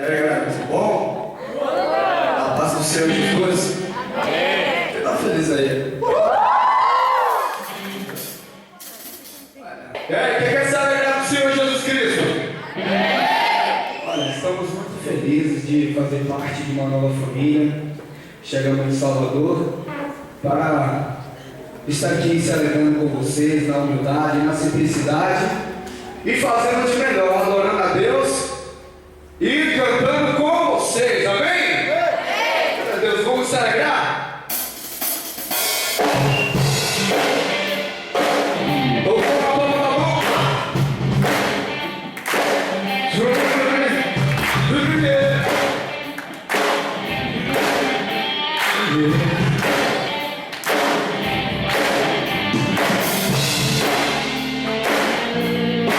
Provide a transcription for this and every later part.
aí, galera, tudo bom? A paz do Senhor Jesus. Você tá feliz aí? E aí, quem quer saber do Senhor Jesus Cristo? Olha, estamos muito felizes de fazer parte de uma nova família. Chegamos em Salvador para estar aqui celebrando com vocês na humildade, na simplicidade E fazendo de melhor, adorando a Deus e cantando com vocês, amém? Meu Deus, vamos celebrar? Tocou a palma da boca.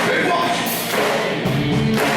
Bem forte. Assim, ó.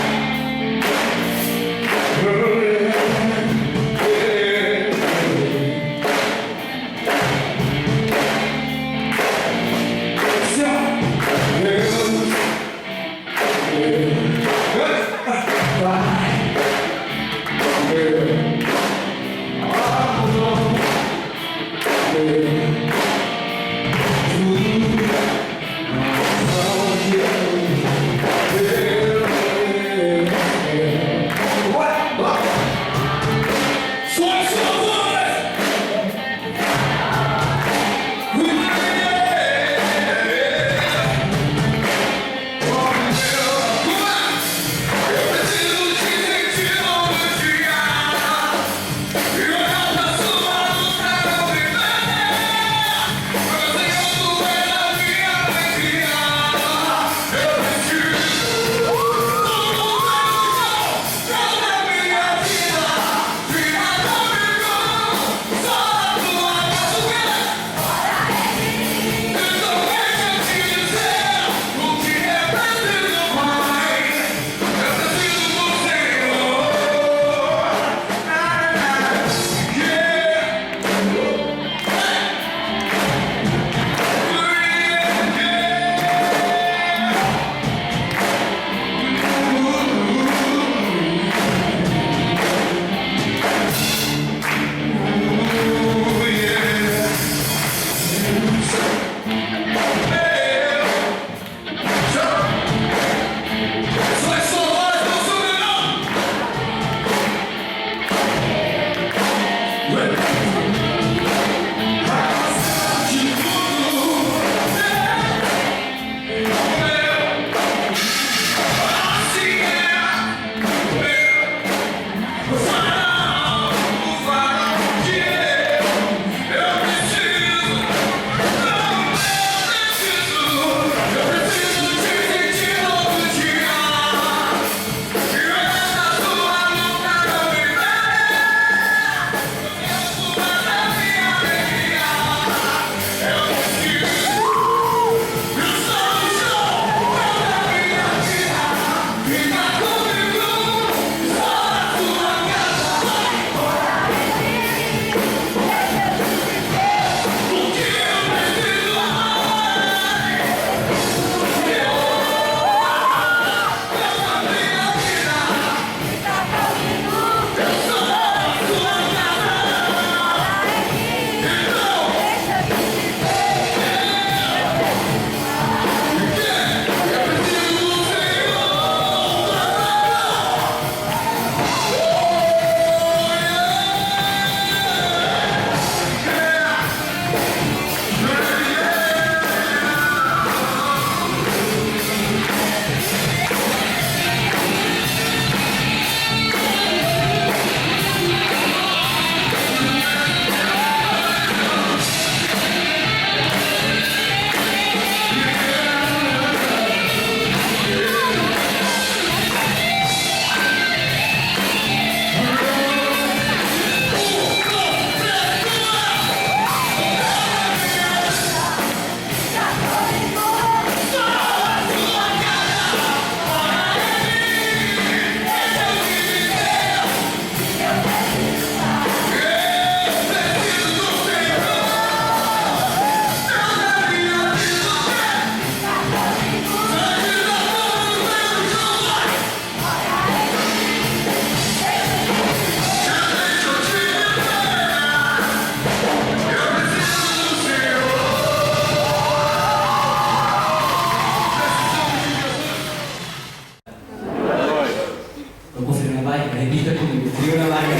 repita comigo, frio na largada.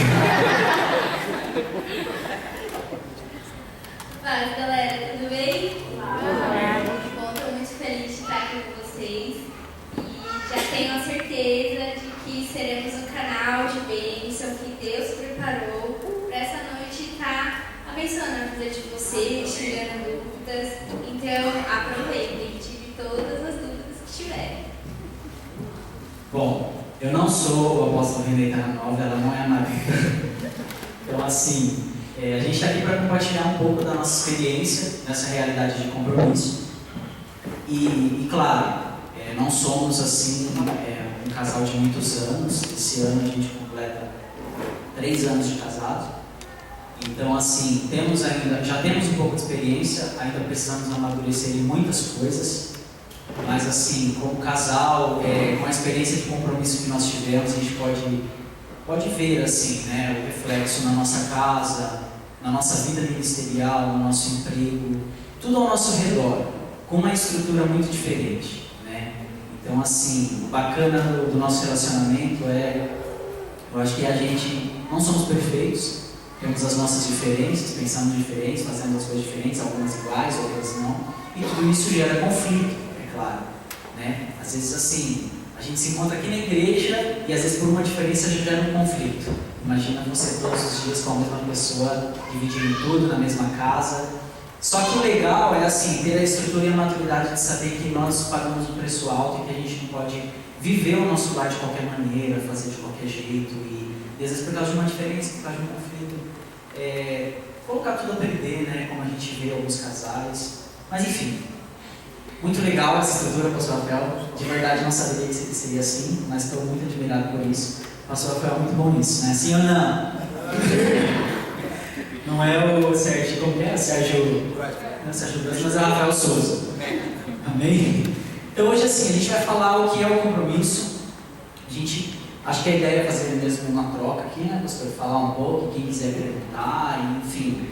Fala, galera, tudo bem? Bom, estou muito feliz de estar aqui com vocês e já tenho a certeza de que seremos um canal de bênção que Deus preparou para essa noite estar abençoando a vida de vocês, tirando dúvidas. Então, aproveitem, tire todas as dúvidas que tiverem. Bom, eu não sou o apóstolo René Nova, ela não é a Maria. Então, assim, a gente está aqui para compartilhar um pouco da nossa experiência nessa realidade de compromisso. E claro, não somos assim um casal de muitos anos. Esse ano a gente completa 3 anos de casado. Então, assim, já temos um pouco de experiência, ainda precisamos amadurecer em muitas coisas. Mas, assim, como casal, com a experiência de compromisso que nós tivemos, a gente pode ver, assim, né, o reflexo na nossa casa, na nossa vida ministerial, no nosso emprego, tudo ao nosso redor, com uma estrutura muito diferente, né? Então, assim, o bacana do nosso relacionamento eu acho que a gente não somos perfeitos, temos as nossas diferenças, pensamos diferentes, fazemos as coisas diferentes, algumas iguais, outras não, e tudo isso gera conflito, é claro, né? Às vezes, assim, a gente se encontra aqui na igreja e às vezes por uma diferença já gera um conflito. Imagina você todos os dias com a mesma pessoa, dividindo tudo na mesma casa. Só que o legal é, assim, ter a estrutura e a maturidade de saber que nós pagamos um preço alto e que a gente não pode viver o nosso lar de qualquer maneira, fazer de qualquer jeito e às vezes por causa de uma diferença, por causa de um conflito, colocar tudo a perder, né, como a gente vê alguns casais. Mas enfim, muito legal essa estrutura, pastor Rafael. De verdade não sabia que seria assim, mas estou muito admirado por isso. O pastor Rafael é muito bom nisso, né? Sim ou não? Não é o Sérgio, como é? Sérgio Brás, mas é o Rafael Souza. Amém? Então hoje, assim, a gente vai falar o que é o compromisso. Acho que a ideia é fazer mesmo uma troca aqui, né, pastor? Falar um pouco, quem quiser perguntar, enfim.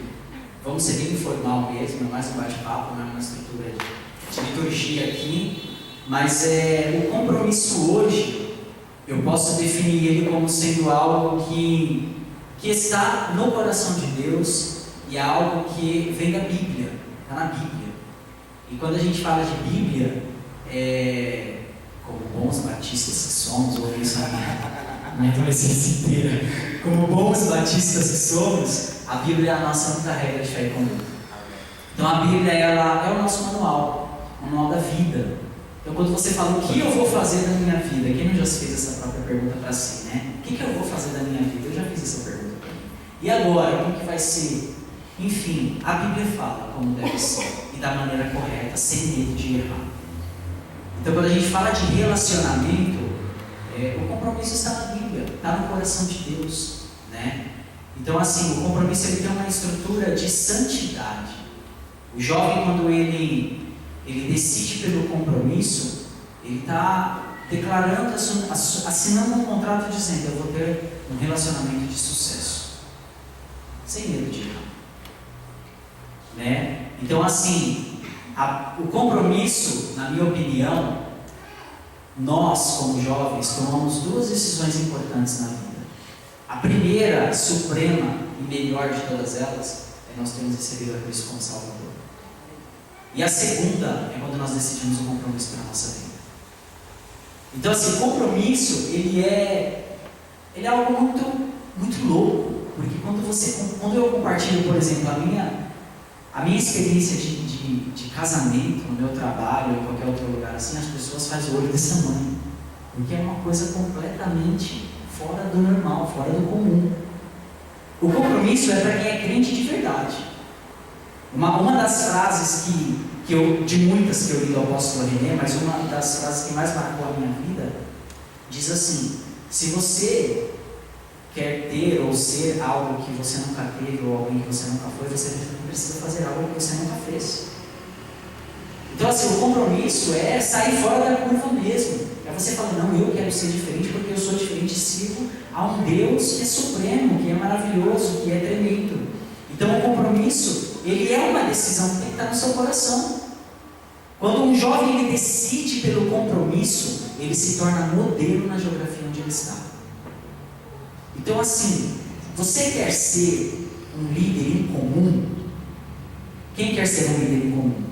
Vamos ser bem informal mesmo, é mais um bate-papo, não é uma estrutura de liturgia aqui. Mas o compromisso hoje, eu posso definir ele como sendo algo que está no coração de Deus e é algo que vem da Bíblia, está na Bíblia. E quando a gente fala de Bíblia, como bons batistas que somos, ou isso na minha adolescência inteira, como bons batistas que somos, a Bíblia é a nossa única regra de fé e conduta. Então a Bíblia ela é o nosso manual da vida. Então quando você fala o que eu vou fazer da minha vida, quem não já fez essa própria pergunta para si, né? O que eu vou fazer da minha vida? Eu já fiz essa pergunta para mim. E agora, como que vai ser? Enfim, a Bíblia fala como deve ser e da maneira correta, sem medo de errar. Então quando a gente fala de relacionamento, o compromisso está na Bíblia, está no coração de Deus, né? Então assim, o compromisso ele tem uma estrutura de santidade. O jovem, quando ele decide pelo compromisso, ele está declarando, assinando um contrato dizendo: eu vou ter um relacionamento de sucesso, sem medo de errar, né? Então assim, o compromisso, na minha opinião, nós como jovens tomamos 2 decisões importantes na vida. A primeira, suprema e melhor de todas elas, é nós termos recebido a Cristo como Salvador. E a segunda é quando nós decidimos um compromisso para a nossa vida. Então assim, o compromisso ele é algo muito, muito louco, porque quando eu compartilho, por exemplo, a minha experiência de casamento no meu trabalho ou em qualquer outro lugar assim, as pessoas fazem o olho desse tamanho, porque é uma coisa completamente fora do normal, fora do comum. O compromisso é para quem é crente de verdade. Uma das frases de muitas que eu li do apóstolo René, mas uma das frases que mais marcou a minha vida, diz assim: se você quer ter ou ser algo que você nunca teve ou alguém que você nunca foi, você precisa fazer algo que você nunca fez. Então assim, o compromisso é sair fora da curva mesmo. É você falar: não, eu quero ser diferente porque eu sou diferente e sirvo a um Deus que é supremo, que é maravilhoso, que é tremendo. Então o compromisso, ele é uma decisão que tem que estar no seu coração. Quando um jovem ele decide pelo compromisso, ele se torna modelo na geografia onde ele está. Então, assim, você quer ser um líder em comum? Quem quer ser um líder em comum?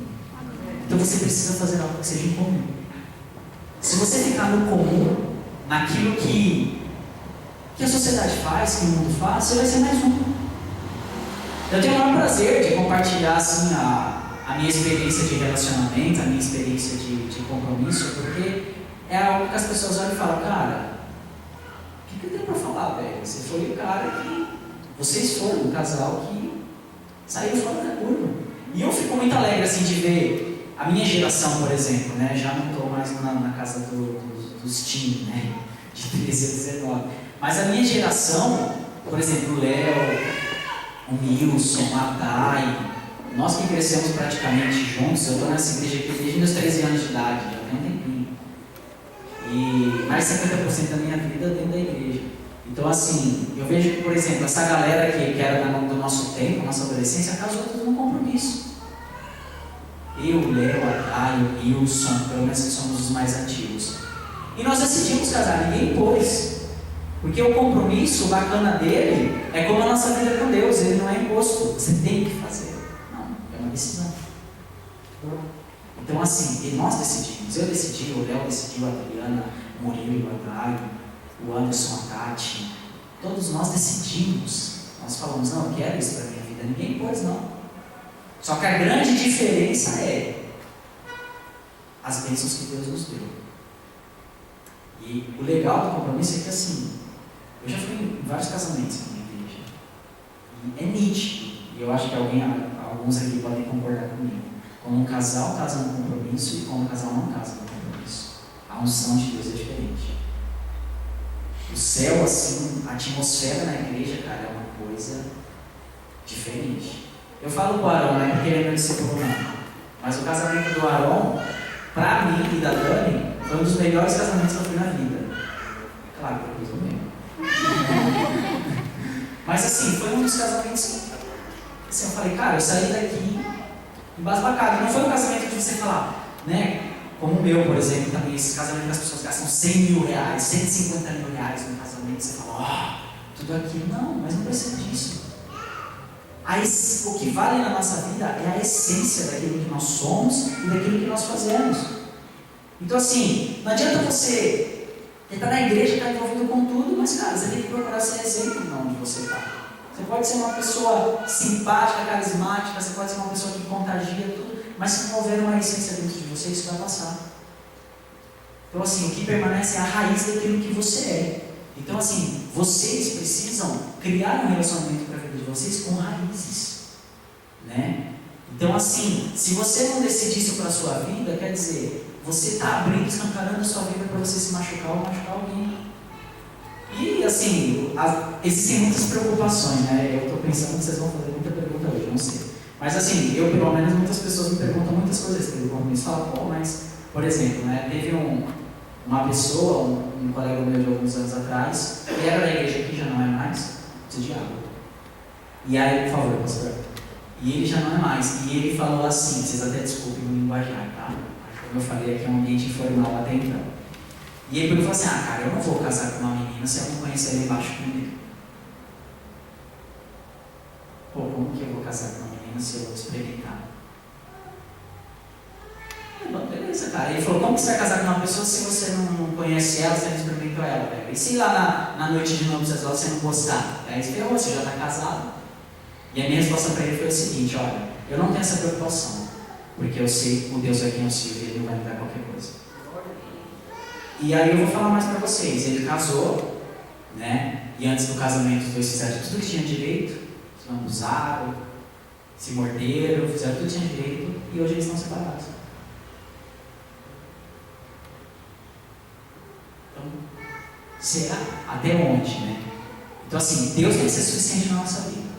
Então você precisa fazer algo que seja em comum. Se você ficar no comum, naquilo que a sociedade faz, que o mundo faz, você vai ser mais um. Eu tenho o maior prazer de compartilhar assim, a minha experiência de relacionamento, a minha experiência de compromisso, porque é algo que as pessoas olham e falam, cara, o que eu tenho para falar, velho? Você foi o cara que... Vocês foram um casal que saiu fora da curva. E eu fico muito alegre assim, de ver a minha geração, por exemplo, né? Já não estou mais na casa dos teens, né? De 13 a 19. Mas a minha geração, por exemplo, o Léo, o Nilson, a Dai, nós que crescemos praticamente juntos, eu estou nessa igreja aqui desde meus 13 anos de idade, já tem um tempinho. E mais de 50% da minha vida dentro da igreja. Então, assim, eu vejo que, por exemplo, essa galera que era do nosso tempo, nossa adolescência, casou tudo num compromisso. Eu, o Léo, a Dai, o Nilson, pelo menos que somos os mais antigos. E nós decidimos casar, ninguém impôs. Porque o compromisso, o bacana dele, é como a nossa vida com Deus, ele não é imposto, você tem que fazer. Não, é uma decisão. Então, assim, e nós decidimos, eu decidi, o Léo decidiu, a Adriana, o Murilo, a Dai, o Anderson, a Tati, todos nós decidimos. Nós falamos, não, eu quero isso para a minha vida, ninguém impôs, não. Só que a grande diferença é as bênçãos que Deus nos deu. E o legal do compromisso é que, assim, eu já fui em vários casamentos na minha igreja. E é nítido, e eu acho que alguns aqui podem concordar comigo. Quando um casal casa no compromisso e quando um casal não casa no compromisso. A unção de Deus é diferente. O céu, assim, a atmosfera na igreja, cara, é uma coisa diferente. Eu falo do Arão, né, porque ele é meu discípulo não. Mas o casamento do Arão, pra mim e da Dani, foi um dos melhores casamentos que eu fui na vida. Claro que depois eu mesmo. Mas assim, foi um dos casamentos que assim, eu falei, cara, eu saí daqui embasbacado. Não foi um casamento de você falar, né? Como o meu, por exemplo, também, esse casamento que as pessoas gastam 100 mil reais, 150 mil reais no casamento, você fala, tudo aquilo. Não, mas não precisa disso. O que vale na nossa vida é a essência daquilo que nós somos e daquilo que nós fazemos. Então, assim, não adianta você estar na igreja e estar envolvido com tudo, mas, cara, você tem que procurar ser exemplo de onde você está. Você pode ser uma pessoa simpática, carismática, você pode ser uma pessoa que contagia tudo, mas se não houver uma essência dentro de você, isso vai passar. Então, assim, o que permanece é a raiz daquilo que você é. Então, assim, vocês precisam criar um relacionamento para a vida de vocês com raízes, né? Então, assim, se você não decidir isso para a sua vida, quer dizer, você está abrindo, escancarando a sua vida para você se machucar ou machucar alguém. E, assim, existem muitas preocupações, né? Eu estou pensando que vocês vão fazer muita pergunta hoje, não sei. Mas, assim, eu, pelo menos, muitas pessoas me perguntam muitas coisas pelo compromisso. Falam, pô, mas, por exemplo, né? Teve uma pessoa, um colega meu de alguns anos atrás, ele era da igreja aqui, já não é mais, precisa de água. E aí, por favor, pastor. E ele já não é mais. E ele falou assim, vocês até desculpem o linguajar, tá? Como eu falei aqui, é um ambiente informal até então. E ele falou assim, cara, eu não vou casar com uma menina se eu não conhecer ela embaixo primeiro. Pô, como que eu vou casar com uma menina se eu vou experimentar? Bom, beleza, cara. Ele falou, como que você vai casar com uma pessoa se você não conhece ela, você não experimentou ela, velho? E se lá na noite de núpcias você não gostar? Aí você ferrou, você já está casado. E a minha resposta para ele foi o seguinte, olha, eu não tenho essa preocupação, porque eu sei o Deus a quem eu sirvo e Ele não vai me dar qualquer coisa. E aí eu vou falar mais para vocês, ele casou, né? E antes do casamento os dois fizeram tudo que tinha direito, se lambuzaram, se morderam, fizeram tudo que tinha direito, e hoje eles estão separados. Então, será? Até onde, né? Então assim, Deus vai ser suficiente na nossa vida.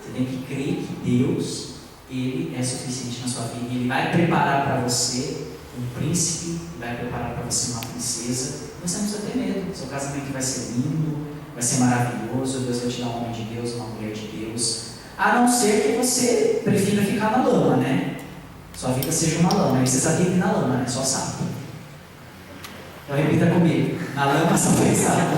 Você tem que crer que Deus, Ele é suficiente na sua vida. Ele vai preparar para você um príncipe, vai preparar para você uma princesa. Você não precisa ter medo. Seu casamento vai ser lindo, vai ser maravilhoso. Deus vai te dar um homem de Deus, uma mulher de Deus. A não ser que você prefira ficar na lama, né? Sua vida seja uma lama. Aí você sabe que na lama, né? Só sabe. Então repita comigo. Na lama só fez sapo.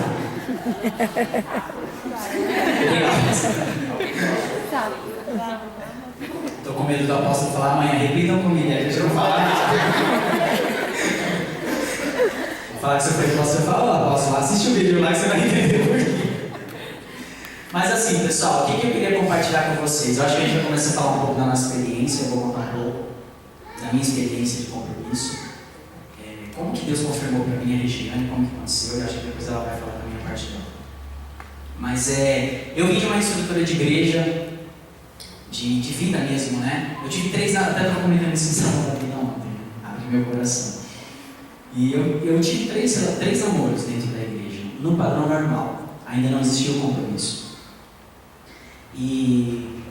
Tô com medo do apóstolo falar amanhã, repitam comigo, a gente não fala nada. Vou falar que você foi que você falou, apóstolo, assiste o vídeo lá que você vai entender por quê. Mas assim, pessoal, o que eu queria compartilhar com vocês? Eu acho que a gente vai começar a falar um pouco da nossa experiência, eu vou contar um pouco da minha experiência de compromisso. Como que Deus confirmou para mim a Regiane, como que aconteceu, eu acho que depois ela vai falar da minha parte dela. Mas eu vim de uma estrutura de igreja, de vida mesmo, né? Eu tive 3 anos, até estou comentando isso em Salão da Vida ontem, abre meu coração. E eu tive 3 namoros dentro da igreja, no padrão normal, ainda não existia o compromisso. E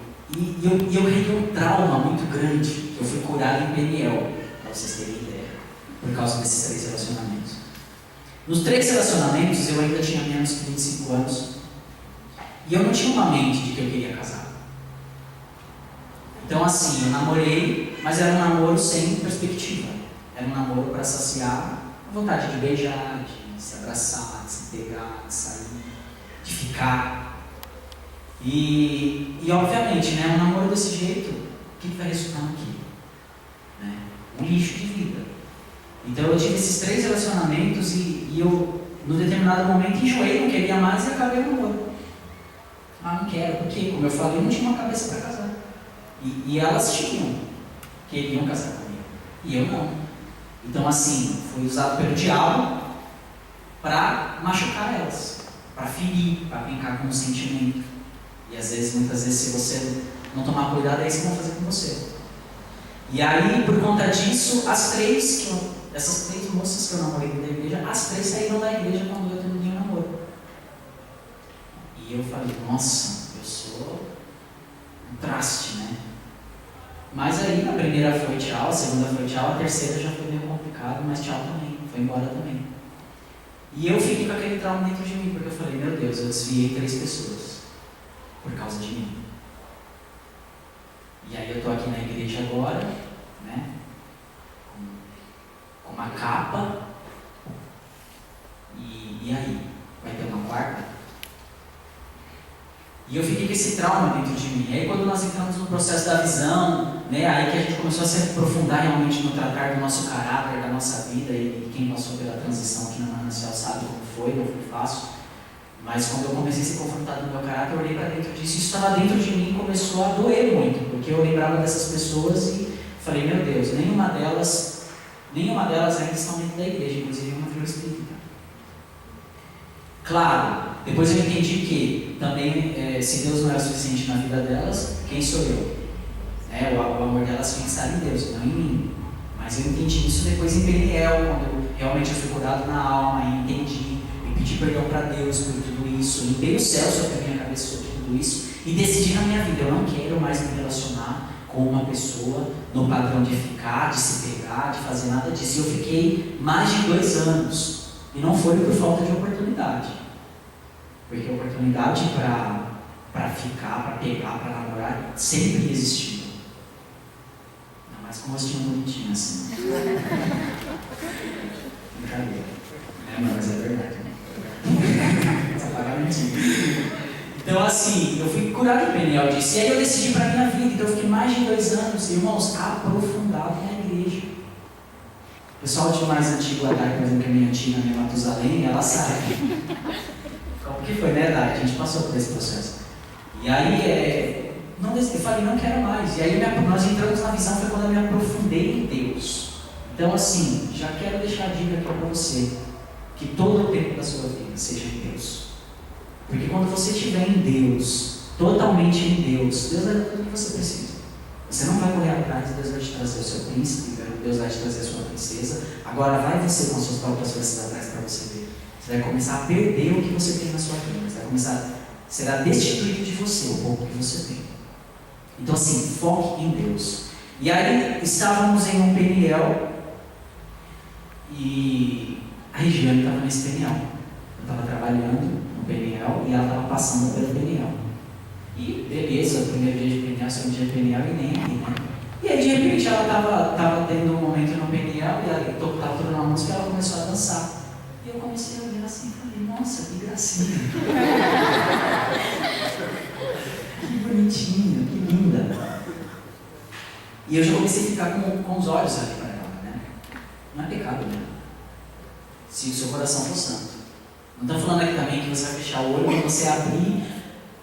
eu ganhei um trauma muito grande. Eu fui curado em Peniel, para vocês terem ideia, por causa desses 3 relacionamentos. Nos 3 relacionamentos eu ainda tinha menos de 25 anos e eu não tinha uma mente de que eu queria casar. Então assim, eu namorei, mas era um namoro sem perspectiva. Era um namoro para saciar a vontade de beijar, de se abraçar, de se pegar, de sair, de ficar. E obviamente, né, um namoro desse jeito, o que vai resultar aqui? Né? Um lixo de vida. Então eu tive esses 3 relacionamentos e eu, no determinado momento, enjoei, não queria mais e acabei o namoro. Não quero, porque, como eu falei, eu não tinha uma cabeça para casar. E elas queriam casar comigo. E eu não. Então assim, fui usado pelo diabo para machucar elas, para ferir, para brincar com o sentimento. E às vezes, muitas vezes, se você não tomar cuidado, é isso que vão fazer com você. E aí, por conta disso, essas 3 moças que eu namorei da igreja, as 3 saíram da igreja quando eu terminei o namoro. E eu falei, nossa, eu sou um traste, né? Mas aí, a primeira foi tchau, a segunda foi tchau, a terceira já foi meio complicado, mas tchau também, foi embora também. E eu fiquei com aquele trauma dentro de mim, porque eu falei, meu Deus, eu desviei 3 pessoas. Por causa de mim. E aí eu estou aqui na igreja agora, né? Com uma capa. E aí? Vai ter uma 4ª? E eu fiquei com esse trauma dentro de mim. E aí quando nós entramos no processo da visão, né? Aí que a gente começou a se aprofundar realmente no tratar do nosso caráter, da nossa vida. E quem passou pela transição aqui na Manancial sabe como foi, não foi fácil. Mas quando eu comecei a ser confrontado no meu caráter, eu olhei para dentro disso, isso estava dentro de mim e começou a doer muito, porque eu lembrava dessas pessoas e falei, meu Deus, nenhuma delas ainda estão dentro da igreja, inclusive uma virou espírita. Claro, depois eu entendi que também, se Deus não era suficiente na vida delas, quem sou eu? O amor delas tem que estar em Deus, não em mim. Mas eu entendi isso depois em Peniel, quando realmente eu fui curado na alma e entendi. Pedi perdão para Deus por tudo isso, limpei o céu sobre a minha cabeça sobre tudo isso e decidi na minha vida, eu não quero mais me relacionar com uma pessoa no padrão de ficar, de se pegar, de fazer nada disso. E eu fiquei mais de 2 anos e não foi por falta de oportunidade, porque a oportunidade para ficar, para pegar, para namorar sempre existiu. Ainda mais com um rostinho bonitinho assim. Brincadeira, mas é verdade. Então assim, eu fui curado em Peniel disso. E aí eu decidi para a minha vida. Então eu fiquei mais de 2 anos, irmãos, aprofundado na igreja. O pessoal de mais antigo, a Dai, por exemplo, que é minha antiga, minha Matusalém, ela sabe. Como que foi, né, Dai? A gente passou por esse processo. E aí, eu falei, não quero mais. E aí nós entramos na visão, foi quando eu me aprofundei em Deus. Então assim, já quero deixar a dica aqui para você. Que todo o tempo da sua vida seja em Deus. Porque quando você estiver em Deus, totalmente em Deus, Deus vai dar tudo o que você precisa. Você não vai correr atrás, Deus vai te trazer o seu príncipe, Deus vai te trazer a sua princesa. Agora vai você com as suas próprias forças atrás para você ver. Você vai começar a perder o que você tem na sua vida. Você vai começar a ser destituído de você, o pouco que você tem. Então assim, foque em Deus. E aí estávamos em um Peniel e a Regiane estava nesse Peniel. Eu estava trabalhando no Peniel e ela estava passando pelo Peniel. E beleza, o primeiro dia de Peniel, o segundo dia de Peniel e nem aqui, né? E aí de repente ela estava tendo um momento no Peniel e ela estava tocando uma música e ela começou a dançar. E eu comecei a olhar assim e falei, nossa, que gracinha. E eu já comecei a ficar com os olhos ali para ela, né? Não é pecado, né? Se o seu coração for santo. Não estou falando aqui também que você vai fechar o olho quando você abrir.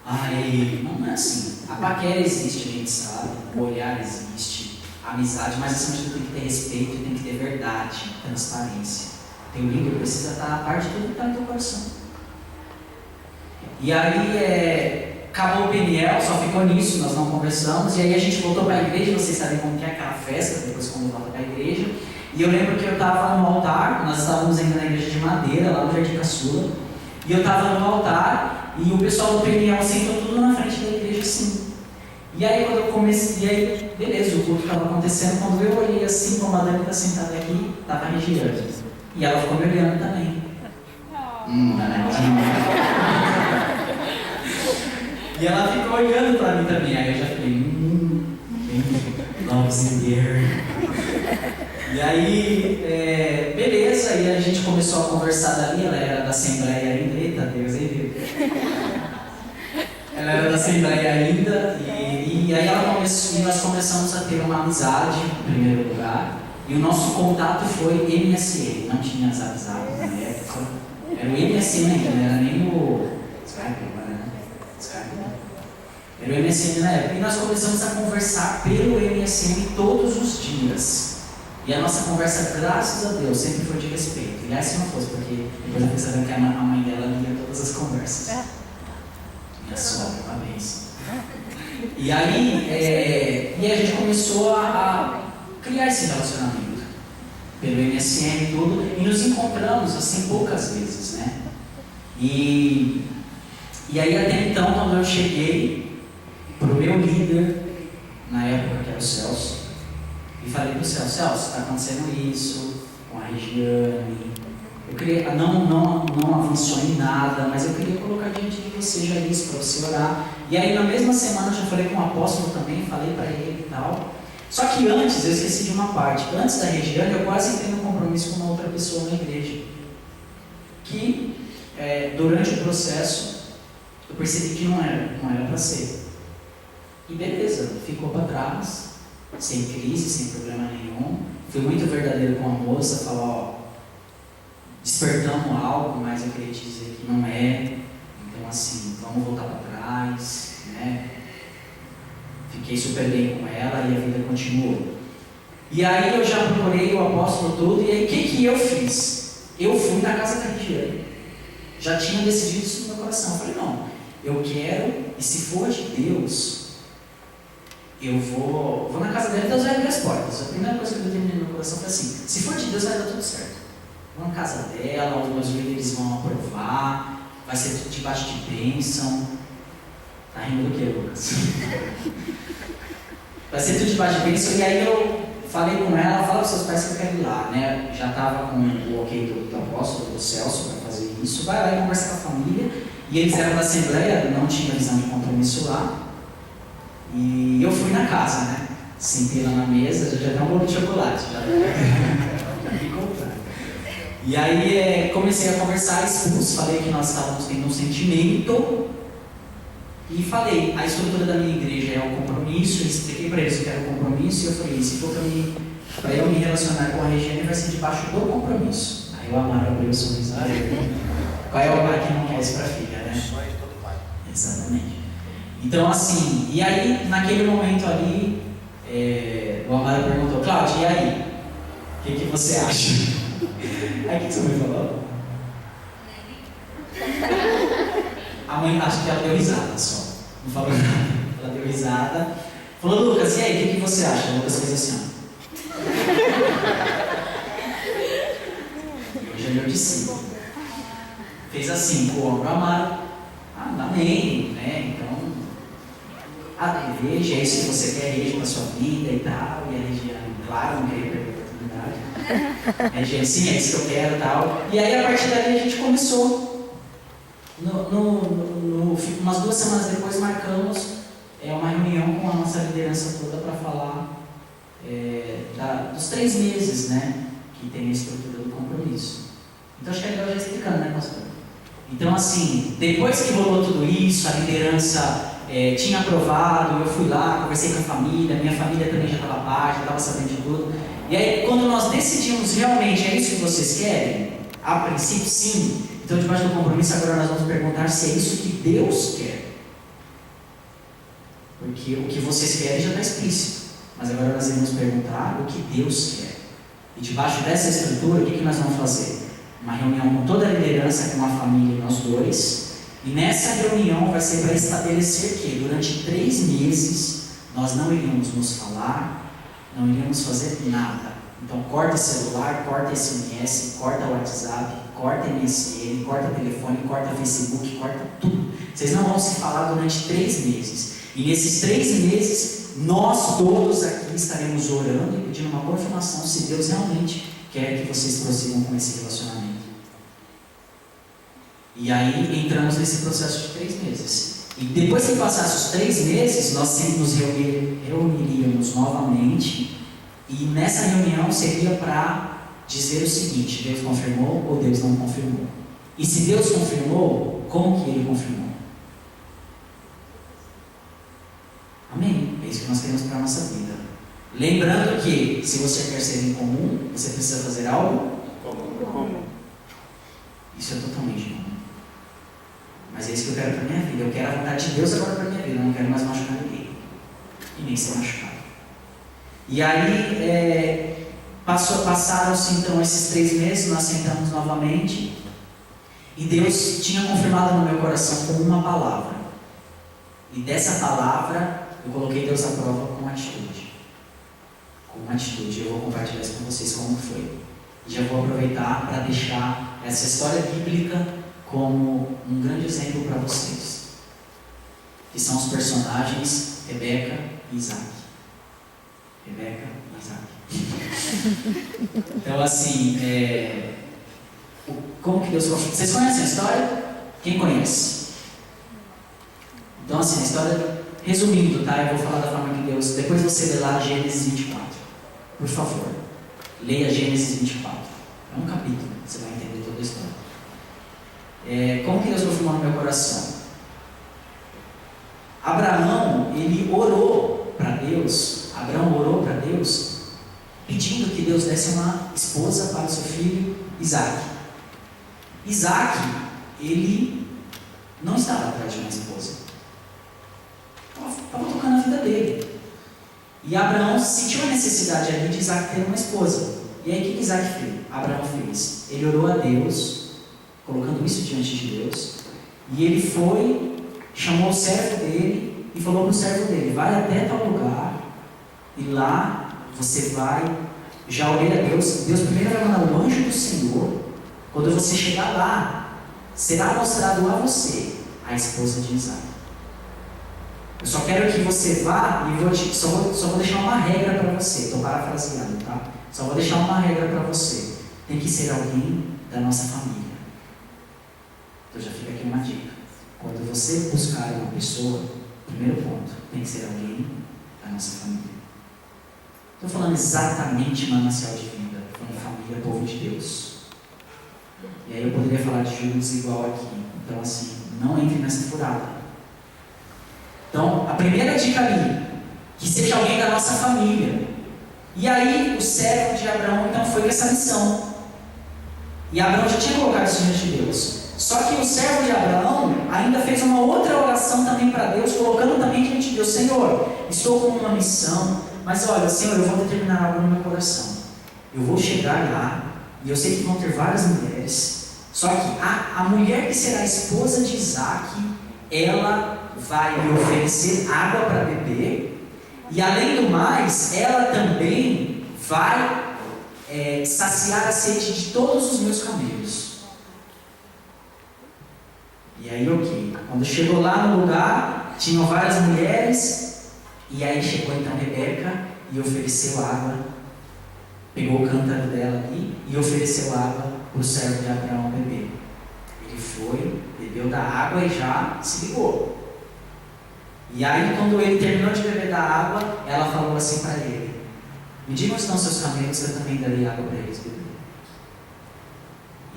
Não é assim. A paquera existe, a gente sabe. O olhar existe. A amizade, mas acima de tudo tem que ter respeito, tem que ter verdade, transparência. Teu líder precisa estar a parte de tudo que está no teu coração. E aí, acabou o PNL, só ficou nisso, nós não conversamos. E aí a gente voltou para a igreja, vocês sabem como que é aquela festa, depois quando volta para a igreja. E eu lembro que eu estava no altar, nós estávamos ainda na igreja de Madeira, lá no Jardim Caçula. E eu estava no altar, e o pessoal do PNL sentou tudo na frente da igreja assim. E aí quando eu comecei, e aí, beleza, o culto estava acontecendo, quando eu olhei assim, como a Dani está sentada aqui, estava a Regiane. E ela ficou me olhando também. E ela ficou olhando para mim também, aí eu já falei, love's in the air. E aí, beleza, e a gente começou a conversar dali, ela era da Assembleia ainda, eita Deus, hein? Ela era da Assembleia ainda, e aí nós começamos a ter uma amizade, em primeiro lugar, e o nosso contato foi MSN, não tinha as WhatsApp na época, era o MSN ainda, não era nem o Skype agora, né? Skype, né? Era o MSN na época, e nós começamos a conversar pelo MSN todos os dias. E a nossa conversa, graças a Deus, sempre foi de respeito. E aí se não fosse, porque depois eu fiquei sabendo que a mãe dela lia todas as conversas. Minha sogra, uma vez. E aí, a gente começou a criar esse relacionamento. Pelo MSN e tudo. E nos encontramos, assim, poucas vezes, né? E aí, até então, quando eu cheguei pro meu líder, na época que era o Celso, e falei pro Celso, está acontecendo isso com a Regiane. Eu queria, não avançou em nada, mas eu queria colocar diante de você já isso, para você orar. E aí na mesma semana eu já falei com o apóstolo também, falei para ele e tal. Só que antes, eu esqueci de uma parte. Antes da Regiane, eu quase entrei num compromisso com uma outra pessoa na igreja. Que, durante o processo, eu percebi que não era para ser. E beleza, ficou para trás. Sem crise, sem problema nenhum. Fui muito verdadeiro com a moça, falou, despertamos algo, mas eu queria te dizer que não é. Então assim, vamos voltar para trás, né? Fiquei super bem com ela e a vida continuou. E aí eu já procurei o apóstolo todo, e aí o que eu fiz? Eu fui na casa da Regiane. Já tinha decidido isso no meu coração. Eu falei, não, eu quero, e se for de Deus, eu vou na casa dela e Deus vai abrir as portas. A primeira coisa que eu determinei no meu coração foi assim, se for de Deus vai dar tudo certo. Vou na casa dela, os meus líderes vão aprovar, vai ser tudo debaixo de bênção. Tá rindo do que, Lucas? Vai ser tudo debaixo de bênção. E aí eu falei com ela, fala para os seus pais que eu quero ir lá, né? Já estava com o ok do apóstolo, do Celso, para fazer isso. Vai lá e conversa com a família. E eles eram da Assembleia, não tinha visão de compromisso lá. E eu fui na casa, né? Sentei lá na mesa, já deu um bolo de chocolate. Já me comprando. E aí comecei a conversar, expus, falei que nós estávamos tendo um sentimento. E falei, a estrutura da minha igreja é o compromisso, expliquei para eles que era o compromisso, e eu falei, se for para eu me relacionar com a Regiane, vai ser debaixo do compromisso. Aí o Amaro abriu o sorriso. Qual é o pai que não quer isso para a filha, né? Sonho de todo pai. Exatamente. Então assim, e aí naquele momento ali, o Amaro perguntou, Cláudia, e aí? O que você acha? Aí o que você me falou? A mãe, acho que ela deu risada só, não falou nada. Ela deu risada, falou, Lucas, e aí, o que você acha? O Lucas fez assim, ó. E hoje ele é o discípulo. Fez assim, com o ombro Amaro. Amém, né? Então, a igreja, é isso que você quer, igreja para a sua vida e tal. E a Regiane, claro, não queria perder a oportunidade. A Regiane, sim, é isso que eu quero e tal. E aí, a partir dali, a gente começou. Umas 2 semanas depois, marcamos uma reunião com a nossa liderança toda para falar dos 3 meses, né? Que tem a estrutura do compromisso. Então, acho que é legal já explicando, né, pastor? Então, assim, depois que rolou tudo isso, a liderança tinha aprovado, eu fui lá, conversei com a família, minha família também já estava parte, já estava sabendo de tudo. E aí, quando nós decidimos realmente, é isso que vocês querem? A princípio, sim. Então, debaixo do compromisso, agora nós vamos perguntar se é isso que Deus quer. Porque o que vocês querem já está explícito. Mas agora nós iremos perguntar o que Deus quer. E debaixo dessa estrutura, o que nós vamos fazer? Uma reunião com toda a liderança, com a família e nós dois. E nessa reunião vai ser para estabelecer que durante 3 meses nós não iríamos nos falar, não iríamos fazer nada. Então corta celular, corta SMS, corta WhatsApp, corta MSN, corta telefone, corta Facebook, corta tudo. Vocês não vão se falar durante 3 meses. E nesses 3 meses, nós todos aqui estaremos orando e pedindo uma confirmação se Deus realmente quer que vocês prossigam com esse relacionamento. E aí entramos nesse processo de 3 meses. E depois que passasse os 3 meses, nós sempre nos reuniríamos novamente. E nessa reunião seria para dizer o seguinte: Deus confirmou ou Deus não confirmou? E se Deus confirmou, como que Ele confirmou? Amém? É isso que nós queremos para a nossa vida. Lembrando que, se você quer ser em comum, você precisa fazer algo comum. Isso é totalmente comum. Mas é isso que eu quero para a minha vida. Eu quero a vontade de Deus agora para a minha vida. Eu não quero mais machucar ninguém. E nem ser machucado. E aí, passaram-se então esses 3 meses, nós sentamos novamente. E Deus tinha confirmado no meu coração com uma palavra. E dessa palavra, eu coloquei Deus à prova com atitude. Com uma atitude. Eu vou compartilhar isso com vocês como foi. E já vou aproveitar para deixar essa história bíblica como um grande exemplo para vocês. Que são os personagens Rebeca e Isaac. Rebeca e Isaac. Então assim, como que Deus confirmou? Vocês conhecem a história? Quem conhece? Então assim, a história, resumindo, tá? Eu vou falar da forma que Deus... Depois você lê lá Gênesis 24. Por favor, leia Gênesis 24. É um capítulo, você vai entender toda a história. Como que Deus confirmou no meu coração? Abraão, ele orou para Deus. Abraão orou para Deus, pedindo que Deus desse uma esposa para o seu filho Isaac. Isaac, ele não estava atrás de uma esposa. Estava tocando a vida dele. E Abraão sentiu a necessidade ali de Isaac ter uma esposa. E aí o que Isaac fez? Abraão fez. Ele orou a Deus, colocando isso diante de Deus. E ele foi, chamou o servo dele e falou para o servo dele: vai até tal lugar e lá você vai. Já orei a Deus. Deus primeiro vai mandar o anjo do Senhor. Quando você chegar lá, será mostrado a você a esposa de Isaac. Eu só quero que você vá e só vou deixar uma regra para você. Estou parafraseando, tá? Só vou deixar uma regra para você. Tem que ser alguém da nossa família. Então já fica aqui uma dica. Quando você buscar uma pessoa, primeiro ponto, tem que ser alguém da nossa família. Estou falando exatamente manancial de vida. Estou falando família, povo de Deus. E aí eu poderia falar de Judas igual aqui. Então assim, não entre nessa furada. Então, a primeira dica ali, que seja alguém da nossa família. E aí, o servo de Abraão, então, foi com essa missão. E Abraão já tinha colocado isso diante de Deus. Só que o servo de Abraão ainda fez uma outra oração também para Deus, colocando também diante de Deus: Senhor, estou com uma missão, mas olha, Senhor, eu vou determinar algo no meu coração. Eu vou chegar lá, e eu sei que vão ter várias mulheres, só que a mulher que será a esposa de Isaac, ela vai me oferecer água para beber, e além do mais, ela também vai saciar a sede de todos os meus camelos. E aí, ok. Quando chegou lá no lugar, tinham várias mulheres, e aí chegou então Rebeca e ofereceu água, pegou o cântaro dela ali e ofereceu água para o servo de Abraão beber. Ele foi, bebeu da água e já se ligou. E aí, quando ele terminou de beber da água, ela falou assim para ele: me digam onde estão seus camelos, que eu também darei água para eles beber.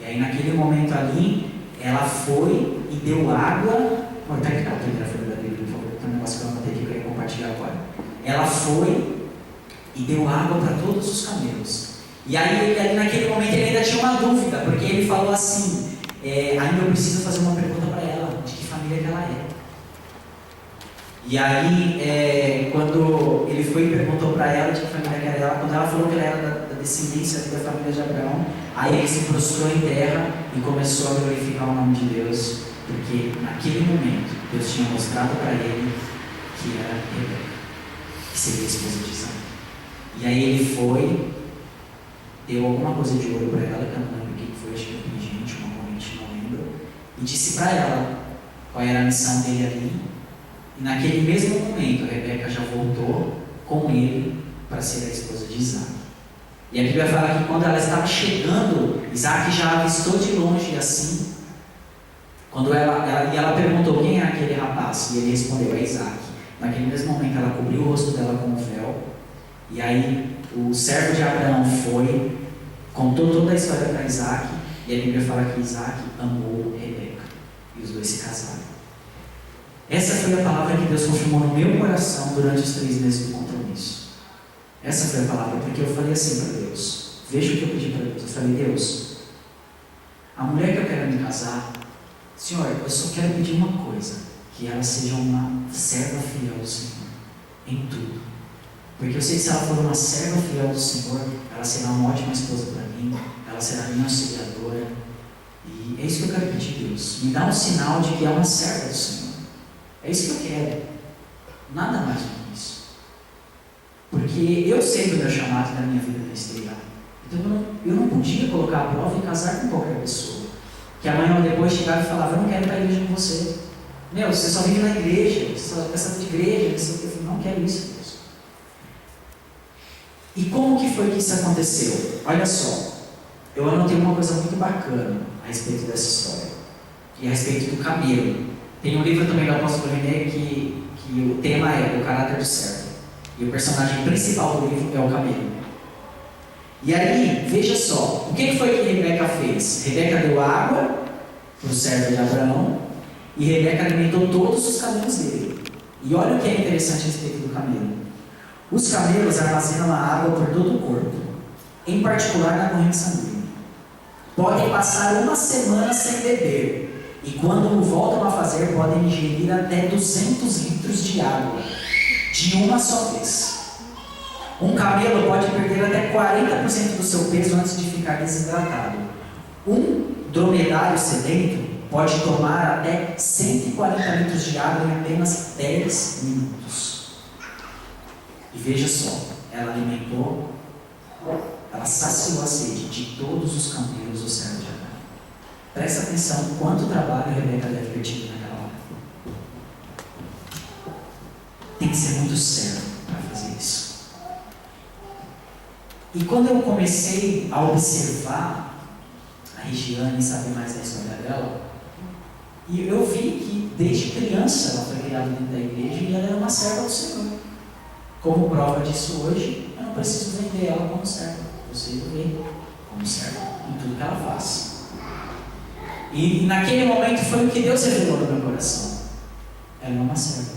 E aí, naquele momento ali, ela foi e deu água. Pega aquela primeira folha da Bíblia, por favor, negócio que eu anotei que eu queria compartilhar agora. Ela foi e deu água para todos os camelos. E aí, ali naquele momento, ele ainda tinha uma dúvida, porque ele falou assim: ainda eu preciso fazer uma pergunta para ela, de que família que ela é. E aí, quando ele foi e perguntou para ela de que família que era ela, quando ela falou que ela era da descendência da família de Abraão, aí ele se prostrou em terra e começou a glorificar o nome de Deus, porque naquele momento Deus tinha mostrado para ele que era Rebeca, que seria a esposa de Isaac. E aí ele foi, deu alguma coisa de ouro para ela, que eu não lembro o que foi, acho que foi pingente, uma corrente, não lembro, e disse para ela qual era a missão dele ali. E naquele mesmo momento, a Rebeca já voltou com ele para ser a esposa de Isaac. E a Bíblia fala que quando ela estava chegando, Isaac já avistou de longe assim. Quando ela perguntou quem é aquele rapaz, e ele respondeu: é Isaac. Naquele mesmo momento, ela cobriu o rosto dela com o véu. E aí, o servo de Abraão foi, contou toda a história para Isaac. E a Bíblia fala que Isaac amou Rebeca. E os dois se casaram. Essa foi a palavra que Deus confirmou no meu coração durante os 3 meses do compromisso. Essa foi a palavra, porque eu falei assim para Deus. Veja o que eu pedi para Deus. Eu falei: Deus, a mulher que eu quero me casar, Senhor, eu só quero pedir uma coisa: que ela seja uma serva fiel do Senhor, em tudo. Porque eu sei que se ela for uma serva fiel do Senhor, ela será uma ótima esposa para mim, ela será minha auxiliadora. E é isso que eu quero pedir, Deus. Me dá um sinal de que é uma serva do Senhor. É isso que eu quero. Nada mais do que isso. Porque eu sei do meu chamado e da minha vida ministerial. Então eu não podia colocar a prova e casar com qualquer pessoa. Que amanhã ou depois chegava e falava: eu não quero ir para a igreja com você. Meu, você só vive na igreja, você só pensa de igreja, eu não quero isso, Deus. E como que foi que isso aconteceu? Olha só, eu anotei uma coisa muito bacana a respeito dessa história. E a respeito do camelo. Tem um livro também do apóstolo René que o tema é o caráter do servo. E o personagem principal do livro é o camelo. E aí, veja só, o que foi que Rebeca fez? Rebeca deu água para o servo de Abraão e Rebeca alimentou todos os camelos dele. E olha o que é interessante a respeito do camelo. Os camelos armazenam a água por todo o corpo, em particular na corrente sanguínea. Podem passar uma semana sem beber. E quando voltam a fazer, podem ingerir até 200 litros de água, de uma só vez. Um camelo pode perder até 40% do seu peso antes de ficar desidratado. Um dromedário sedento pode tomar até 140 litros de água em apenas 10 minutos. E veja só, ela alimentou, ela saciou a sede de todos os camelos do servo de Abraão. Presta atenção quanto trabalho a Rebeca deve ter tido naquela hora. Tem que ser muito sério para fazer isso. E quando eu comecei a observar a Regiane e saber mais da história dela, e eu vi que desde criança ela foi criada dentro da igreja e ela era uma serva do Senhor. Como prova disso hoje, eu não preciso vender ela como serva. Você vê como serva em tudo que ela faz. E naquele momento foi o que Deus revelou no meu coração. Ela é uma serva.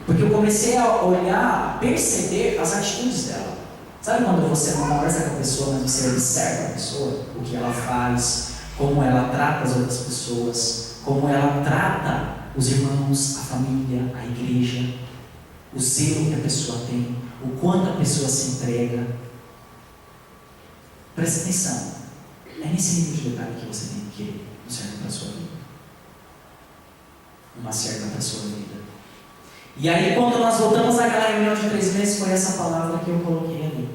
Porque eu comecei a olhar, a perceber as atitudes dela. Sabe quando você não conversa com a pessoa, mas você observa a pessoa? O que ela faz, como ela trata as outras pessoas, como ela trata os irmãos, a família, a igreja, o zelo que a pessoa tem, o quanto a pessoa se entrega. Presta atenção. É nesse nível de detalhe que você tem que querer um servo para a sua vida. Uma serva para a sua vida. E aí, quando nós voltamos àquela reunião de 3 meses, foi essa palavra que eu coloquei ali.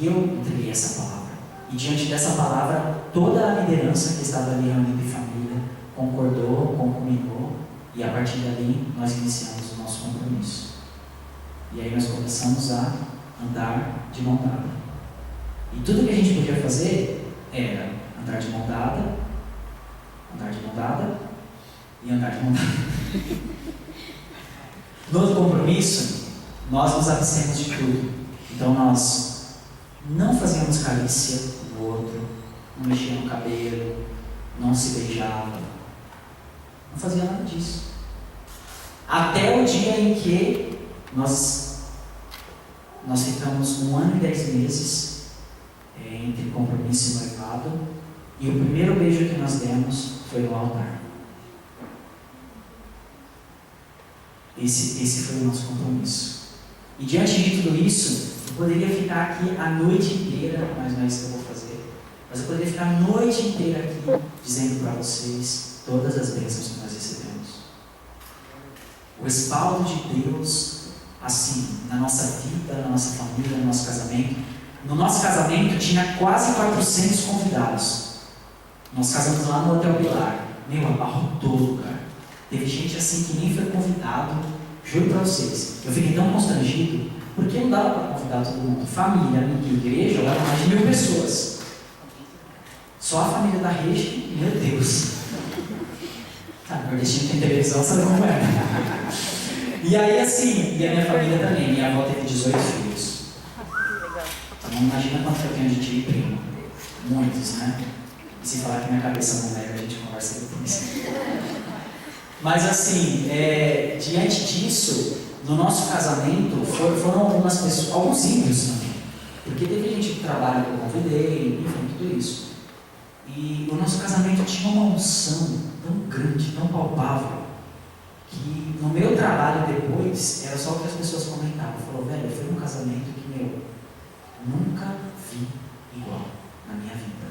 E eu entreguei essa palavra. E diante dessa palavra, toda a liderança que estava ali reunida em família concordou, concombinou. E a partir dali, nós iniciamos o nosso compromisso. E aí nós começamos a andar de mão dada. E tudo que a gente podia fazer era andar de mão dada, andar de mão dada e andar de mão dada. No compromisso, nós nos abstemos de tudo. Então nós não fazíamos carícia no outro, não mexia no cabelo, não se beijava, não fazia nada disso. Até o dia em que nós ficamos 1 ano e 10 meses entre compromisso e noivado, e o primeiro beijo que nós demos foi no altar. Esse foi o nosso compromisso. E diante de tudo isso, eu poderia ficar aqui a noite inteira, mas não é isso que eu vou fazer. Mas eu poderia ficar a noite inteira aqui dizendo para vocês todas as bênçãos que nós recebemos. O respaldo de Deus, assim, na nossa vida, na nossa família, no nosso casamento. No nosso casamento tinha quase 400 convidados. Nós casamos lá no Hotel Pilar. Meu, abarrotou o lugar. Teve gente assim que nem foi convidado. Juro para vocês, eu fiquei tão constrangido, porque não dava para convidar todo mundo. Família, amiga, igreja, lá mais de 1000 pessoas. Só a família da Regi, meu Deus. Tá, nordestino tem televisão, sabe como é? E aí assim, e a minha família também, minha avó teve 18 filhos. Então imagina quanto eu tenho de tia e primo. Muitos, né? E se falar que minha cabeça não nega, a gente conversa depois. Mas assim, diante disso, no nosso casamento, foram algumas pessoas, alguns ímpios também. Porque teve gente que trabalha que eu convidei, enfim, tudo isso. E o nosso casamento tinha uma unção tão grande, tão palpável, que no meu trabalho depois, era só o que as pessoas comentavam. Falou, velho, foi um casamento que, nunca vi igual na minha vida.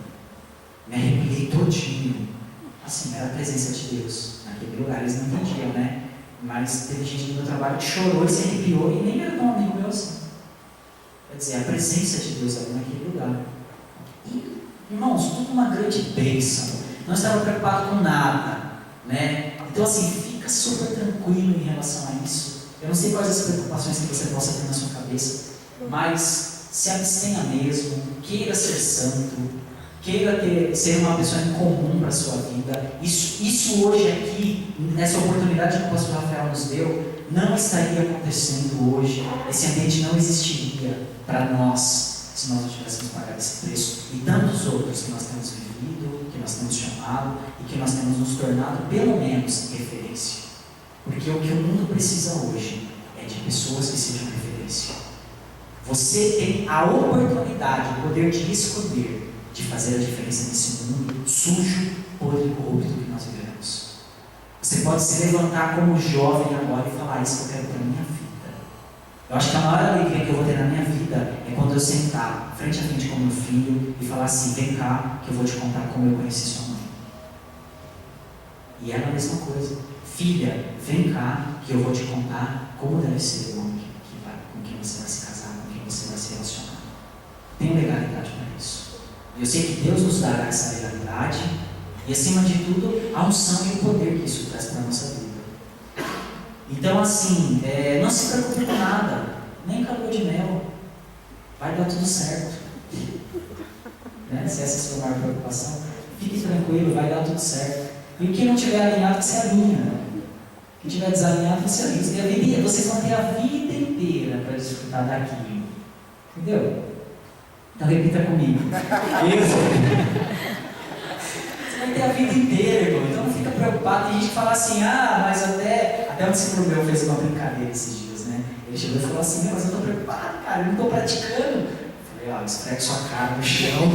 Me arrepiei todinho. Assim, era a presença de Deus. Naquele lugar eles não entendiam, né? Mas teve gente no meu trabalho que chorou e se arrepiou e nem era tão amigo meu assim. Quer dizer, a presença de Deus ali naquele lugar. E, irmãos, tudo uma grande bênção. Não estava preocupado com nada, né? Então, assim, fica super tranquilo em relação a isso. Eu não sei quais as preocupações que você possa ter na sua cabeça, mas se abstenha mesmo, queira ser santo, queira ser uma pessoa incomum para a sua vida. Isso hoje aqui, nessa oportunidade que o pastor Rafael nos deu, não estaria acontecendo hoje. Esse ambiente não existiria para nós, se nós não tivéssemos pagado esse preço. E tantos outros que nós temos vivido, que nós temos chamado e que nós temos nos tornado, pelo menos, referência. Porque o que o mundo precisa hoje é de pessoas que sejam referência. Você tem a oportunidade, o poder de escolher, de fazer a diferença nesse mundo sujo, podre e corrupto que nós vivemos. Você pode se levantar como jovem agora e falar, isso que eu quero para a minha vida. Eu acho que a maior alegria que eu vou ter na minha vida é quando eu sentar frente a frente com meu filho e falar assim, vem cá, que eu vou te contar como eu conheci sua mãe. E ela a mesma coisa. Filha, vem cá, que eu vou te contar como deve ser o homem com quem você vai se casar, com quem você vai se relacionar. Tem legalidade para isso. Eu sei que Deus nos dará essa legalidade e, acima de tudo, a unção e o poder que isso traz para a nossa vida. Então, assim, não se preocupe com nada, nem com a lua de mel. Vai dar tudo certo. Né? Se essa é a sua maior preocupação, fique tranquilo, vai dar tudo certo. E o que não tiver alinhado, você alinha. O que tiver desalinhado, você alinha. Vocês vão ter a vida inteira para desfrutar daquilo. Entendeu? Então repita comigo. Isso. Você vai ter a vida inteira, irmão. Então não fica preocupado. Tem gente que fala assim, mas até o discípulo meu fez uma brincadeira esses dias, né? Ele chegou e falou assim, mas eu estou preocupado, cara, eu não estou praticando. Eu falei, esfregue sua cara no chão.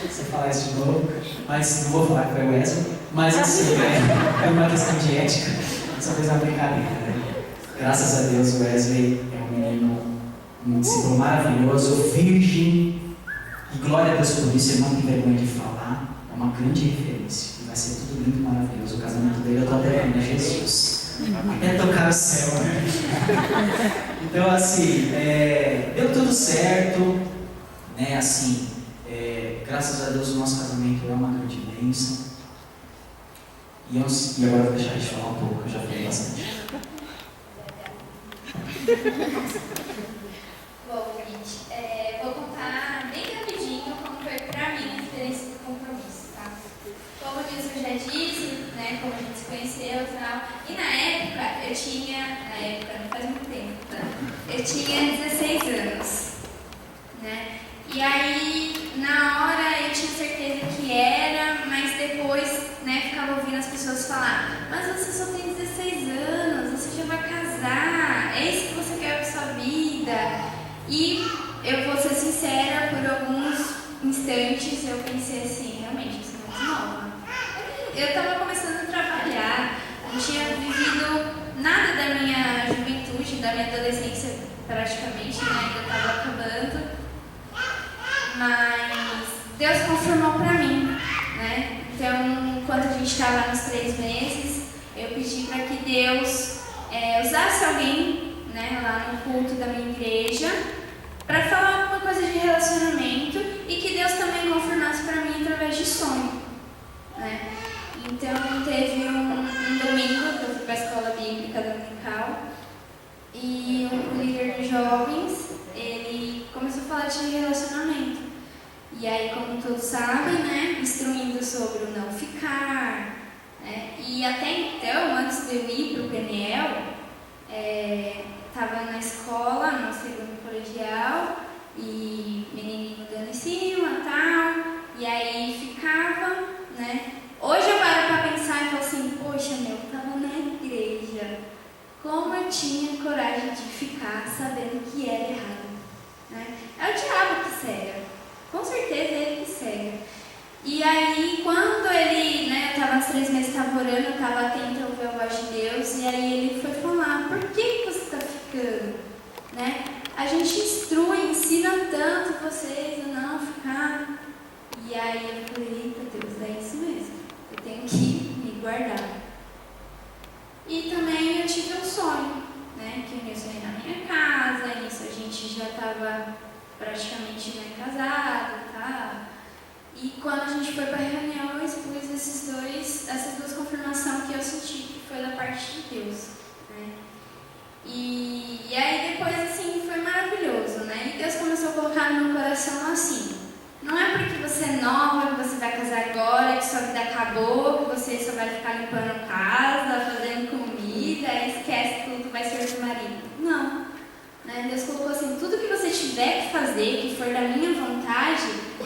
Você falar isso de novo. Mas não vou falar que foi o Wesley. Mas assim, é uma questão de ética. Só fez uma brincadeira, né? Graças a Deus o Wesley é um menino, um discípulo maravilhoso, virgem. E glória a Deus por isso, ele não tem vergonha de falar, é uma grande referência. E vai ser tudo lindo e maravilhoso. O casamento dele, eu estou até vendo, Jesus. Até tocar o céu, né? Então, assim, deu tudo certo, né? Assim, graças a Deus o nosso casamento é uma grande bênção. E agora eu vou deixar de falar um pouco, eu já falei bastante. Bom, gente, vou contar bem rapidinho como foi pra mim a experiência do compromisso, tá? Como o Wilson já disse, né, como a gente se conheceu e tal. E na época, não faz muito tempo, tá? Eu tinha 16 anos, né? E aí, na hora eu tinha certeza que era, mas depois, né, ficava ouvindo as pessoas falar, mas você só tem 16 anos, você já vai casar. é isso que você quer para sua vida? E eu vou ser sincera, por alguns instantes eu pensei assim, realmente, eu sou muito nova. Eu estava começando a trabalhar, não tinha vivido nada da minha juventude, da minha adolescência praticamente, né? Ainda estava acabando. Mas Deus confirmou para mim, né? Então, quando a gente estava nos 3 meses, eu pedi para que Deus usasse alguém, né, lá no culto da minha igreja para falar alguma coisa de relacionamento e que Deus também confirmasse para mim através de sonho, né? Então, teve um domingo que eu fui para a escola bíblica dominical e um líder de jovens, ele começou a falar de relacionamento. E aí, como todos sabem, né, instruindo sobre o não ficar, né? E até então, antes de eu ir para o PNL, estava na escola, no segundo colegial, e menininho dando em cima e tal, e aí ficava, né? Hoje eu paro para pensar e falo assim, poxa, eu estava na igreja, como eu tinha coragem de ficar sabendo que era errado, né? É o diabo que cega, com certeza é ele que cega. E aí, quando ele, né, eu estava nos 3 meses, estava orando, eu estava atenta a ouvir a voz de Deus, e aí ele foi falar, por que você está ficando? Né? A gente instrui, ensina tanto vocês a não ficar. E aí eu falei, eita Deus, é isso mesmo, eu tenho que me guardar. E também eu tive um sonho, né, que o Nilson ia na minha casa, nisso a gente já estava praticamente, né, casado e tal. E quando a gente foi para a reunião, eu expus essas duas confirmações que eu senti que foi da parte de Deus, né? E aí depois, assim, foi maravilhoso, né? E Deus começou a colocar no meu coração assim, não é porque você é nova, que você vai casar agora, que sua vida acabou, que você só vai ficar limpando casa, fazendo comida, esquece tudo, vai ser seu marido. Não. Né? Deus colocou assim, tudo que você tiver que fazer, que for da minha vontade,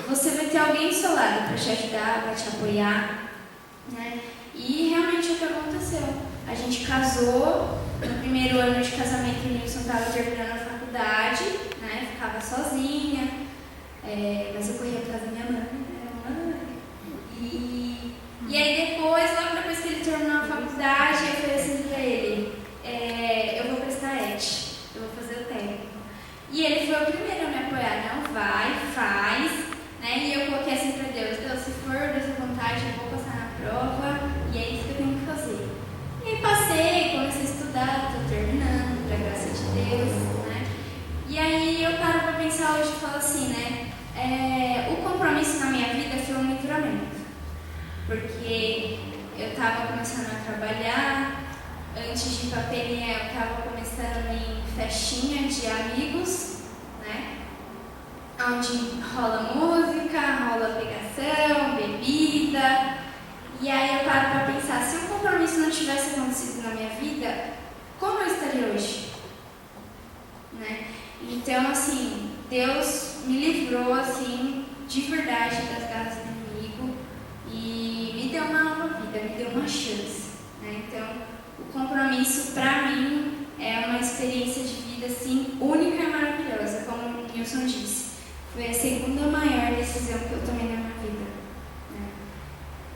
você vai ter alguém do seu lado para te ajudar, para te apoiar, né? E realmente é o que aconteceu. A gente casou, no primeiro ano de casamento o Nilson estava terminando a faculdade, né? Ficava sozinha, mas eu corria para casa da minha mãe, E aí depois, logo depois que ele terminou a faculdade, eu falei assim para ele, eu vou prestar ET. Eu vou fazer o técnico. E ele foi o primeiro a me apoiar. Não, vai, faz. Né? E eu coloquei assim para Deus, se for dessa vontade, eu vou passar na prova e é isso que eu tenho que fazer. E aí passei, comecei a estudar, estou terminando, para a graça de Deus. Né? E aí eu paro para pensar hoje e falo assim, né? O compromisso na minha vida foi um livramento. Porque eu estava começando a trabalhar. Antes de ir para a PNL, eu estava começando em festinha de amigos, né? Onde rola música, rola pegação, bebida. E aí eu paro para pensar, se o compromisso não tivesse acontecido na minha vida, como eu estaria hoje? Né? Então, assim, Deus me livrou, assim, de verdade das garras do inimigo e me deu uma nova vida, me deu uma chance, né? Então, o compromisso, para mim, é uma experiência de vida, assim, única e maravilhosa, como o Nilson disse. Foi a segunda maior decisão que eu tomei na minha vida. Né?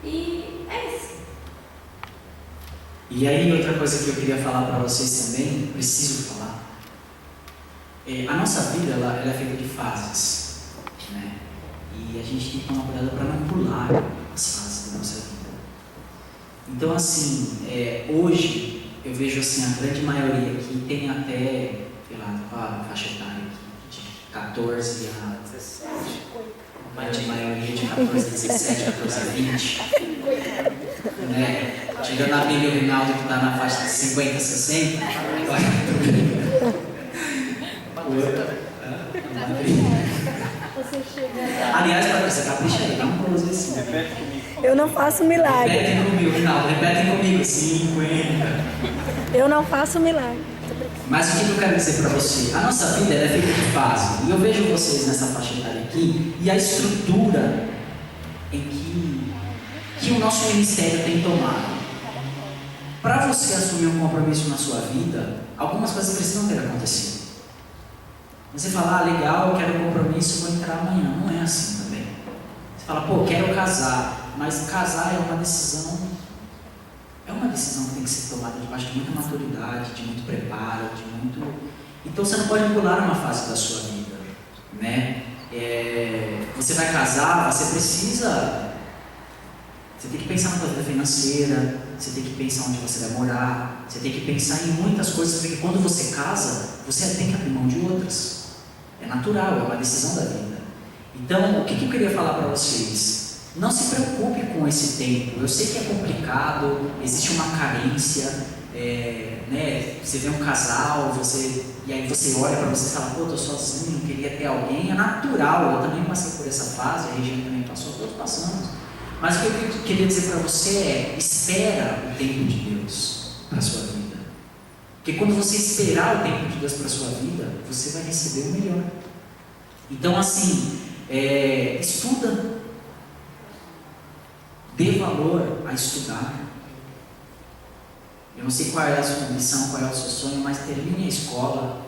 E é isso. E aí, outra coisa que eu queria falar para vocês também, preciso falar, a nossa vida ela é feita de fases, né? E a gente tem que tomar cuidado para não pular as fases da nossa vida. Então, assim, hoje eu vejo assim, a grande maioria aqui tem até, sei lá, a faixa etária aqui, de 14 a 17. A grande maioria de 14 a 17, 14 a 20. Né? Tirando a Bíblia e o Rinaldo que está na faixa de 50 a 60. Aliás, Patrícia, capricha aí, dá um close assim. Eu não faço milagre. Repetem comigo, Rinaldo, repetem comigo. 50. Eu não faço milagre. Mas o que eu quero dizer para você? A nossa vida é feita de fase. E eu vejo vocês nessa faixa etária aqui e a estrutura em que o nosso ministério tem tomado. Para você assumir um compromisso na sua vida, algumas coisas precisam ter acontecido. Você fala, ah, legal, eu quero um compromisso, vou entrar amanhã. Não é assim também. Você fala, pô, quero casar, mas casar é uma decisão que tem que ser tomada debaixo de muita maturidade, de muito preparo, de muito... Então você não pode pular uma fase da sua vida, né? Você vai casar, você tem que pensar na sua vida financeira, você tem que pensar onde você vai morar, você tem que pensar em muitas coisas, porque quando você casa, você tem que abrir mão de outras. É natural, é uma decisão da vida. Então, o que eu queria falar para vocês? Não se preocupe com esse tempo. Eu sei que é complicado, existe uma carência, né? Você vê um casal, e aí você olha para você e fala, pô, tô sozinho, queria ter alguém. É natural, eu também passei por essa fase, a Regina também passou, todos passamos. Mas o que eu queria dizer para você é, espera o tempo de Deus para a sua vida. Porque quando você esperar o tempo de Deus para a sua vida, você vai receber o melhor. Então, assim, estuda. Dê valor a estudar. Eu não sei qual é a sua ambição, qual é o seu sonho, mas termine a escola,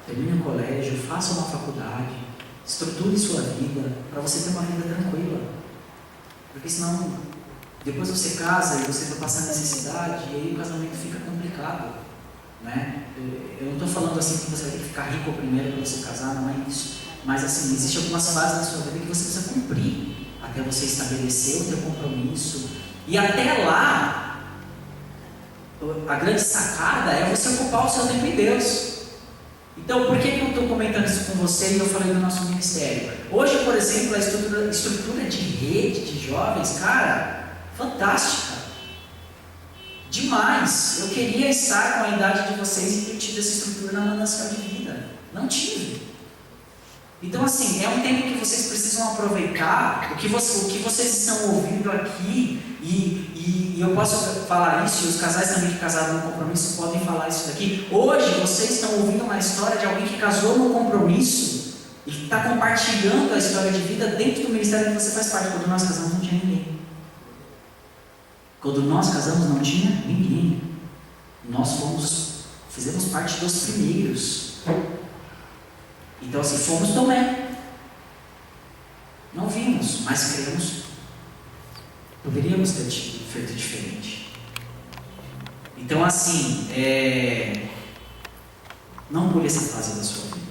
termine o colégio, faça uma faculdade, estruture sua vida, para você ter uma vida tranquila. Porque senão, depois você casa e você vai passar necessidade, e aí o casamento fica complicado, né? Eu não estou falando assim que você vai ter que ficar rico primeiro para você casar, não é isso. Mas assim, existem algumas fases na sua vida que você precisa cumprir, até você estabelecer o teu compromisso. E até lá, a grande sacada é você ocupar o seu tempo em Deus. Então, por que eu estou comentando isso com você e eu falei do nosso ministério? Hoje, por exemplo, a estrutura de rede de jovens, cara, fantástica. Demais. Eu queria estar com a idade de vocês e ter tido essa estrutura na manancial de vida. Não tive. Então, assim, é um tempo que vocês precisam aproveitar o que vocês estão ouvindo aqui, e eu posso falar isso, e os casais também que casaram no compromisso podem falar isso daqui. Hoje, vocês estão ouvindo uma história de alguém que casou no compromisso e que está compartilhando a história de vida dentro do ministério que você faz parte. Quando nós casamos, não tinha ninguém. Quando nós casamos, não tinha ninguém. Nós fizemos parte dos primeiros. Então, assim, fomos Tomé. Não vimos, mas cremos. Poderíamos ter feito diferente. Então, assim, não pule essa fase da sua vida.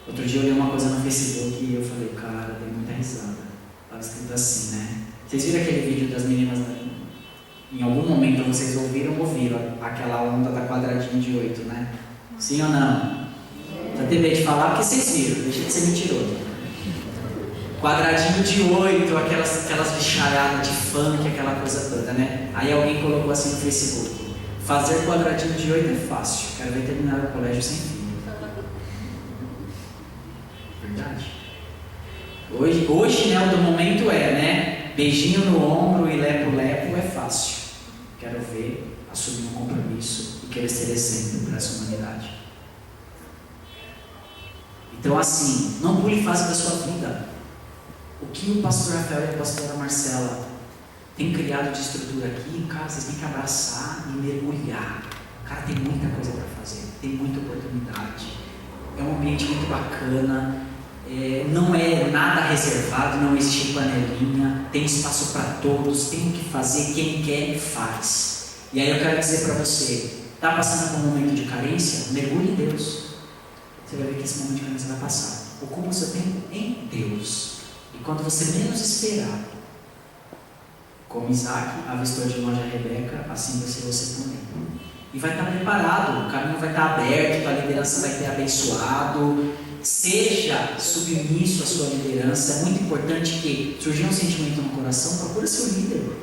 Outro dia eu li uma coisa no Facebook e eu falei, cara, dei muita risada. Estava escrito assim, né? Vocês viram aquele vídeo das meninas? Em algum momento vocês ouviram aquela onda da quadradinho de 8, né? Sim ou não? Já tem medo de falar porque vocês viram, deixa de ser mentiroso. Quadradinho de 8, aquelas bicharhadas de funk, aquela coisa toda, né? Aí alguém colocou assim no Facebook: fazer quadradinho de 8 é fácil, quero ver terminar o colégio sem filho. Verdade? Hoje, né, o do momento né? Beijinho no ombro e lepo-lepo é fácil. Quero ver assumir um compromisso e querer ser exemplo para essa humanidade. Então, assim, não pule fase da sua vida. O que o pastor Rafael e a pastora Marcela têm criado de estrutura aqui, cara, vocês têm que abraçar e mergulhar. Cara, tem muita coisa para fazer, tem muita oportunidade. É um ambiente muito bacana, não é nada reservado, não existe panelinha, tem espaço para todos, tem o que fazer, quem quer faz. E aí eu quero dizer para você, está passando por um momento de carência? Mergulhe em Deus. Você vai ver que esse momento de carência vai passar. Ocupa o seu tempo em Deus. E quando você menos esperar, como Isaac avistou de longe a Rebeca, assim vai ser você também. E vai estar preparado, o caminho vai estar aberto, a liderança vai ter abençoado. Seja submisso à sua liderança. É muito importante que surgiu um sentimento no coração, procura seu líder.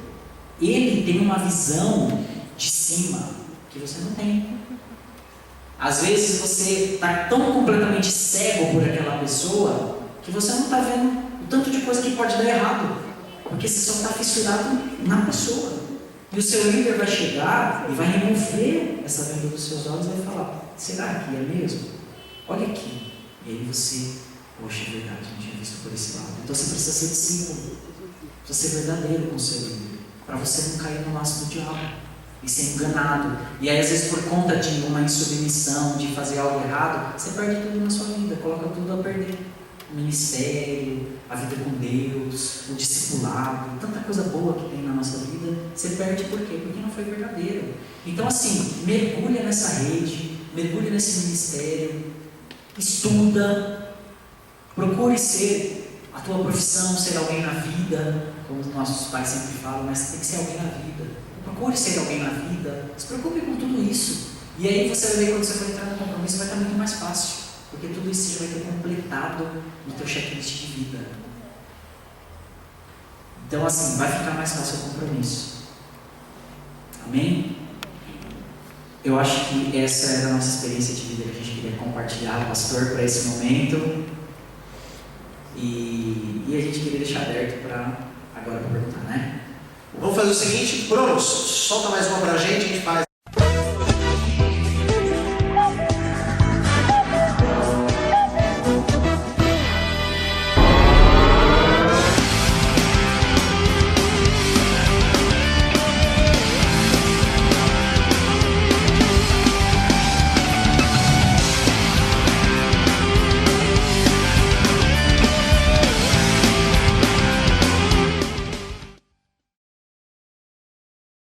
Ele tem uma visão de cima que você não tem. Às vezes você está tão completamente cego por aquela pessoa que você não está vendo o tanto de coisa que pode dar errado, porque você só está fissurado na pessoa. E o seu líder vai chegar e vai remover essa venda dos seus olhos e vai falar: será que é mesmo? Olha aqui. E aí você, poxa, é verdade, não tinha visto por esse lado. Então você precisa ser discípulo, precisa ser verdadeiro com o seu líder, para você não cair no laço do diabo. e ser enganado. E aí, às vezes, por conta de uma insubmissão, de fazer algo errado, você perde tudo na sua vida, coloca tudo a perder. O ministério, a vida com Deus, o discipulado, tanta coisa boa que tem na nossa vida, você perde por quê? Porque não foi verdadeiro. Então, assim, mergulha nessa rede, mergulha nesse ministério, estuda, procure ser a tua profissão, ser alguém na vida, como os nossos pais sempre falam, mas tem que ser alguém na vida. Procure ser alguém na vida, se preocupe com tudo isso. E aí você vai ver, quando você for entrar no compromisso, vai estar muito mais fácil, porque tudo isso você já vai ter completado no teu checklist de vida. Então, assim, vai ficar mais fácil o compromisso. Amém? Eu acho que essa era a nossa experiência de vida que a gente queria compartilhar, pastor, para esse momento. E a gente queria deixar aberto para agora para perguntar, né? Vamos fazer o seguinte, Bruno, solta mais uma pra gente, a gente faz.